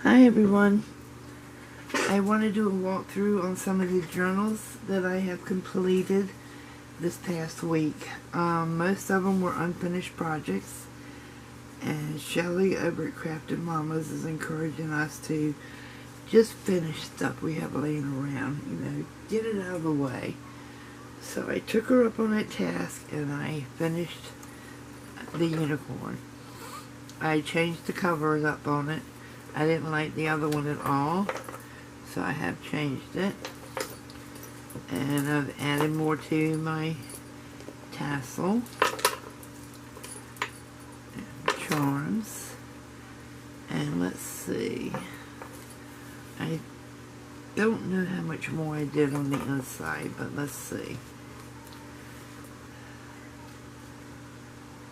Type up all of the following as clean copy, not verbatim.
Hi everyone. I want to do a walkthrough on some of the journals that I have completed this past week. Most of them were unfinished projects, and Shelly over at Crafted Mamas is encouraging us to just finish stuff we have laying around, get it out of the way. So I took her up on that task and I finished the unicorn. I changed the covers up on it. I didn't like the other one at all, so I have changed it. And I've added more to my tassel and charms. And let's see. I don't know how much more I did on the inside, but let's see.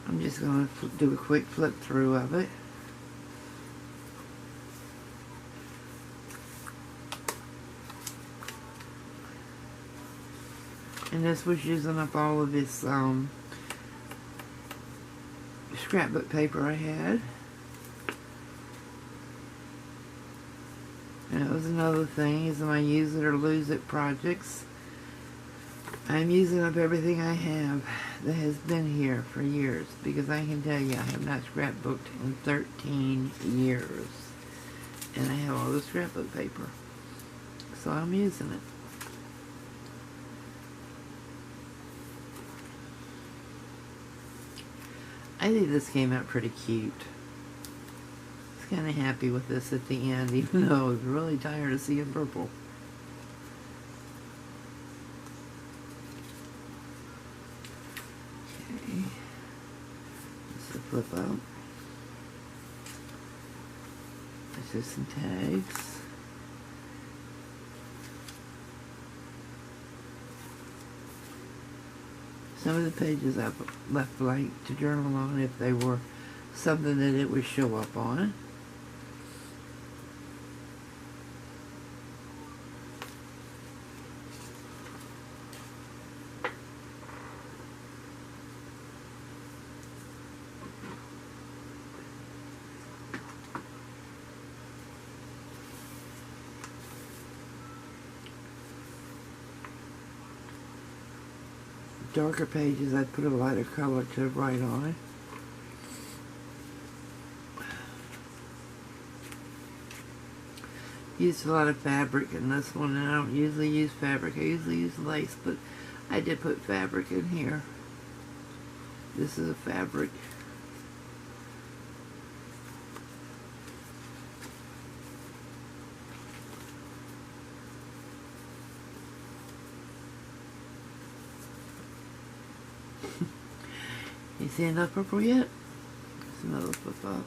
I'm just going to do a quick flip through of it. And this was using up all of this scrapbook paper I had. And that was another thing, is my use it or lose it projects. I'm using up everything I have that has been here for years, because I can tell you I have not scrapbooked in 13 years. And I have all the scrapbook paper. So I'm using it. I think this came out pretty cute. I was kind of happy with this at the end, even though I was really tired of seeing purple. Okay. This will flip out. There's just some tags. Some of the pages I've left blank to journal on if they were something that it would show up on. Darker pages, I put a lighter color to write on. Used a lot of fabric in this one, and I don't usually use fabric. I usually use lace, but I did put fabric in here. This is a fabric. You see enough purple yet? There's another flip up.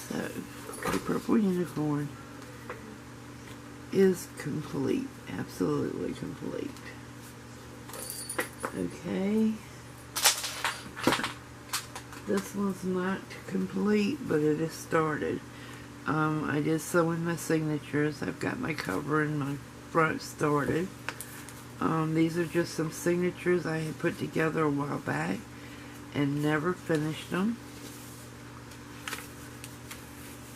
So, the purple unicorn is complete. Absolutely complete. Okay. This one's not complete, but it is started. I did sew in my signatures. I've got my cover and my front started. These are just some signatures I had put together a while back and never finished them.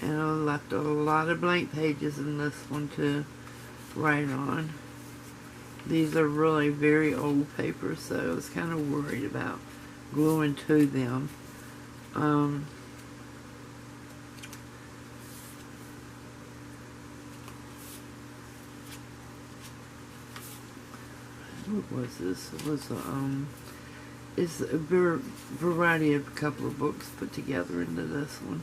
And I left a lot of blank pages in this one to write on. These are really very old papers, so I was kind of worried about gluing to them. What was this? It was it's a variety of a couple of books put together into this one.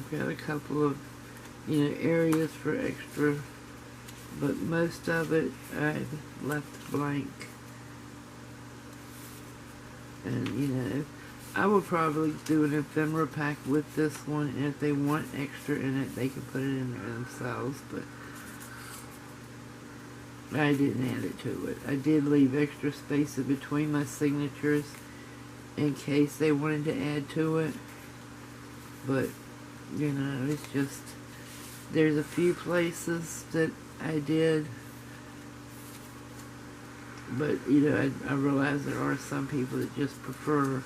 I've got a couple of, areas for extra, but most of it I've left blank. And, I will probably do an ephemera pack with this one, and if they want extra in it, they can put it in there themselves, but I didn't add it to it. I did leave extra space in between my signatures in case they wanted to add to it, but, it's just, there's a few places that I did, but, I realize there are some people that just prefer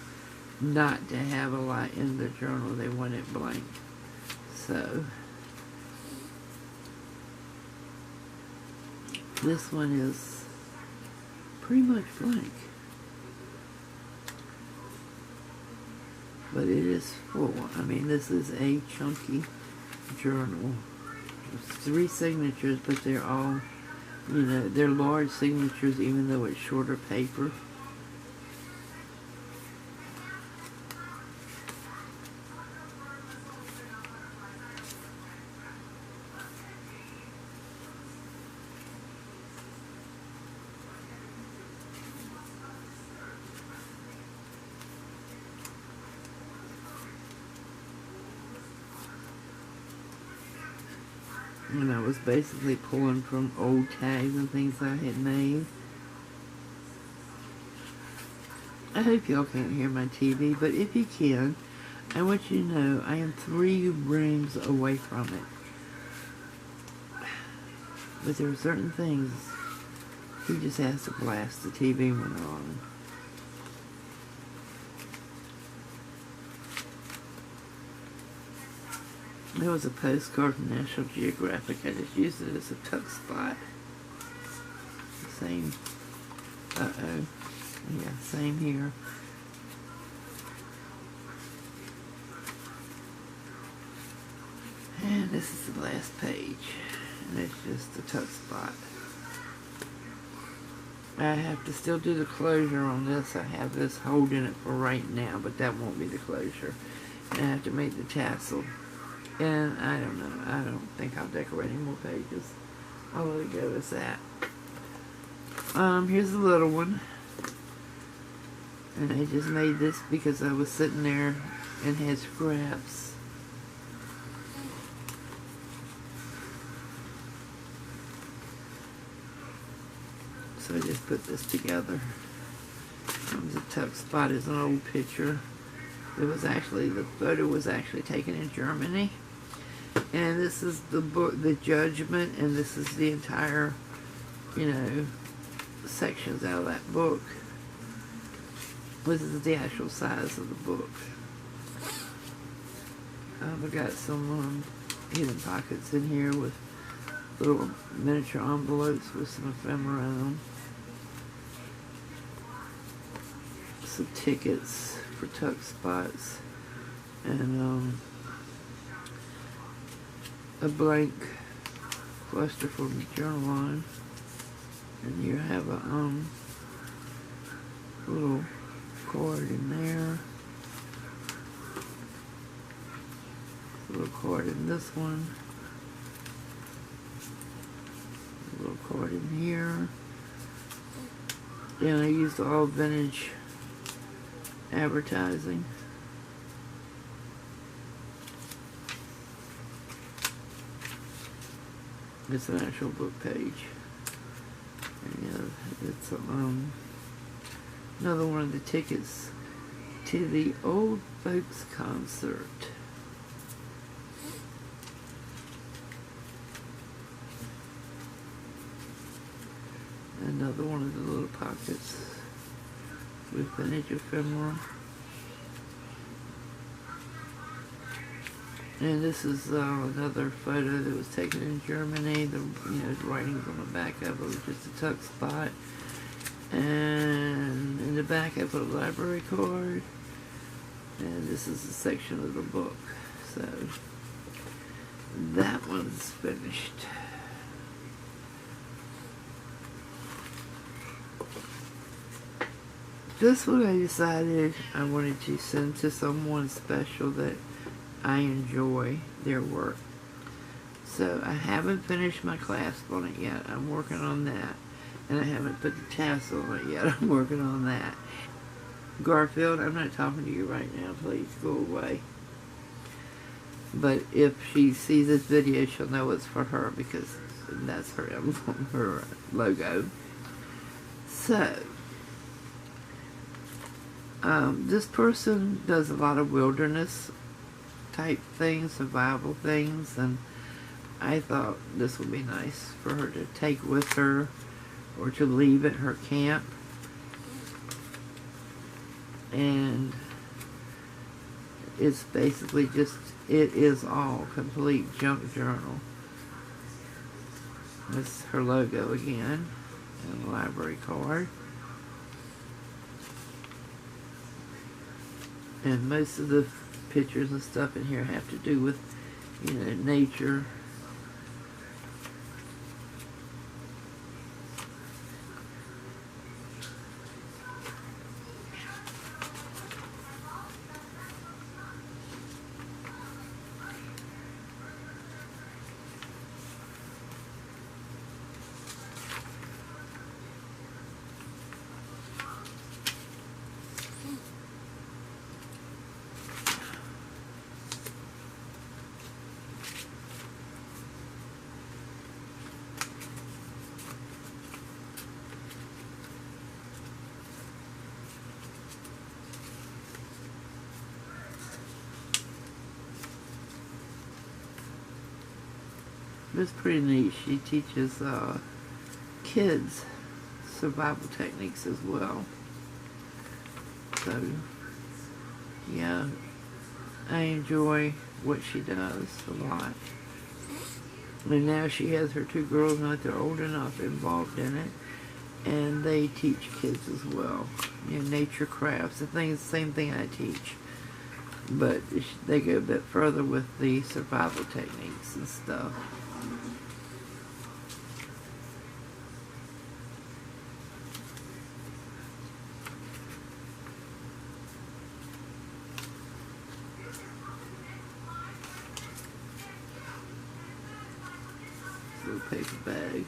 not to have a lot in the journal. They want it blank. So, this one is pretty much blank. But it is full. I mean, this is a chunky journal. There's 3 signatures, but they're all, they're large signatures even though it's shorter paper. And I was basically pulling from old tags and things I had made. I hope y'all can't hear my TV, but if you can, I want you to know I am 3 rooms away from it. But there are certain things, he just has to blast the TV when they're on. There was a postcard from National Geographic. I just used it as a tuck spot. Same. Uh-oh. Yeah, same here. And this is the last page. And it's just a tuck spot. I have to still do the closure on this. I have this holding it for right now, but that won't be the closure. And I have to make the tassel. And I don't know. I don't think I'll decorate any more pages. I'll let it go as that. Here's the little one. And I just made this because I was sitting there and had scraps. So I just put this together. The tuck spot is an old picture. It was actually, the photo was actually taken in Germany. And this is the book, The Judgment, and this is the entire, sections out of that book. This is the actual size of the book. I've got some hidden pockets in here with little miniature envelopes with some ephemera in them. Some tickets for tuck spots. And a blank cluster for the journal on. And you have a little cord in there. A little cord in this one. A little cord in here. And I used all vintage advertising. It's an actual book page. And it's another one of the tickets to the Old Folks Concert. Another one of the little pockets with vintage ephemera. And this is another photo that was taken in Germany. The writings on the back of it was just a tuck spot. And in the back I put a library card. And this is a section of the book. So that one's finished. This one I decided I wanted to send to someone special that I enjoy their work. So I haven't finished my clasp on it yet. I'm working on that. And I haven't put the tassel on it yet. I'm working on that. Garfield, I'm not talking to you right now. Please go away. But if she sees this video, she'll know it's for her because that's her emblem, her logo. So, this person does a lot of wilderness type things, survival things, and I thought this would be nice for her to take with her or to leave at her camp. And it's basically just, it is all complete junk journal. That's her logo again, and a library card. And most of the pictures and stuff in here have to do with, you know, nature. It's pretty neat. She teaches kids survival techniques as well. So, yeah, I enjoy what she does a lot. And now she has her two girls, now they're old enough, involved in it. And they teach kids as well. You know, nature crafts, the things, same thing I teach. But they go a bit further with the survival techniques and stuff. Little paper bag.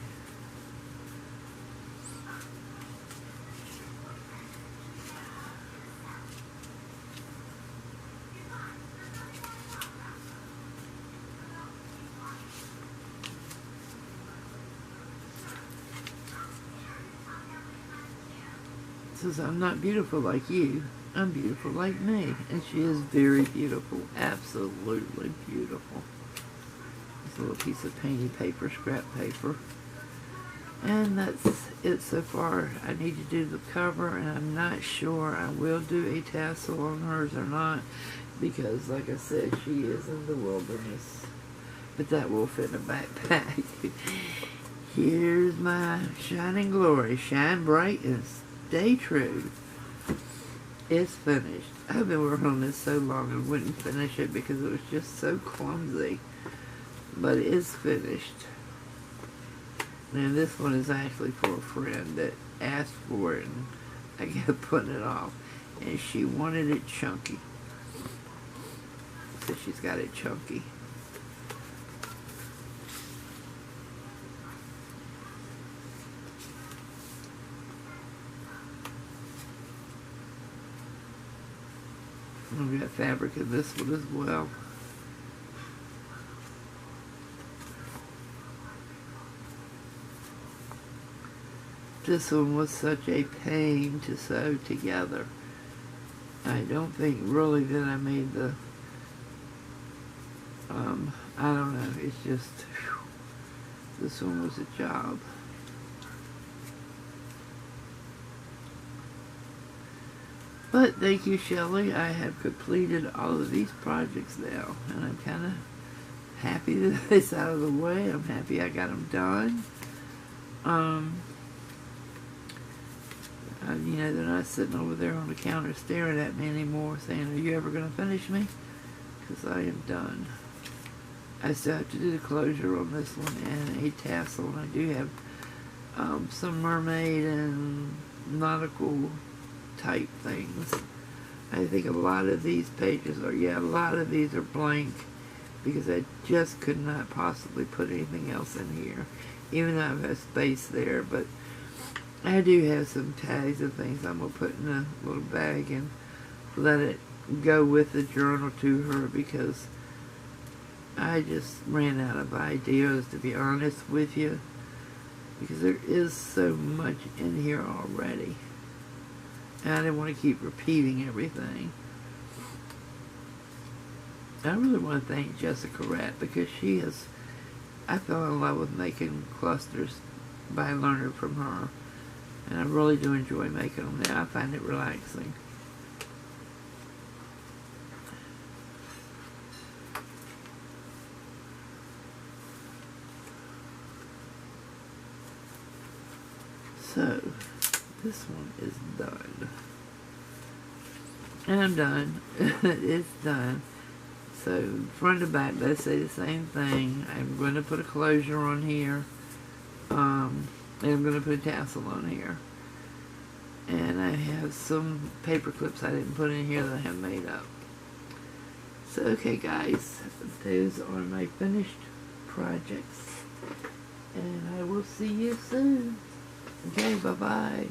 Says, I'm not beautiful like you. I'm beautiful like me. And she is very beautiful. Absolutely beautiful. This little piece of painted paper, scrap paper. And that's it so far. I need to do the cover, and I'm not sure I will do a tassel on hers or not, because like I said, she is in the wilderness. But that will fit in a backpack. Here's my shining glory. Shine bright and stay true. It's finished. I've been working on this so long and wouldn't finish it because it was just so clumsy. But it's finished. Now this one is actually for a friend that asked for it, and I kept putting it off. And she wanted it chunky. So she's got it chunky. I've got fabric in this one as well. This one was such a pain to sew together. I don't think really that I made the, I don't know, it's just, whew, this one was a job. But thank you, Shelley. I have completed all of these projects now, and I'm kind of happy that it's out of the way. I'm happy I got them done. You know, they're not sitting over there on the counter staring at me anymore saying, are you ever going to finish me? Because I am done. I still have to do the closure on this one and a tassel. And I do have some mermaid and nautical type things I think a lot of these pages are, yeah, a lot of these are blank because I just could not possibly put anything else in here, even though I have space there. But I do have some tags and things I'm going to put in a little bag and let it go with the journal to her, because I just ran out of ideas, to be honest with you, because there is so much in here already. And I didn't want to keep repeating everything. I really want to thank Jessica Ratt, because I fell in love with making clusters by learning from her. And I really do enjoy making them now. I find it relaxing. So, this one is done. And I'm done. It's done. So, front to back, they say the same thing. I'm going to put a closure on here. And I'm going to put a tassel on here. And I have some paper clips I didn't put in here that I have made up. So, okay guys, those are my finished projects. And I will see you soon. Okay, bye-bye.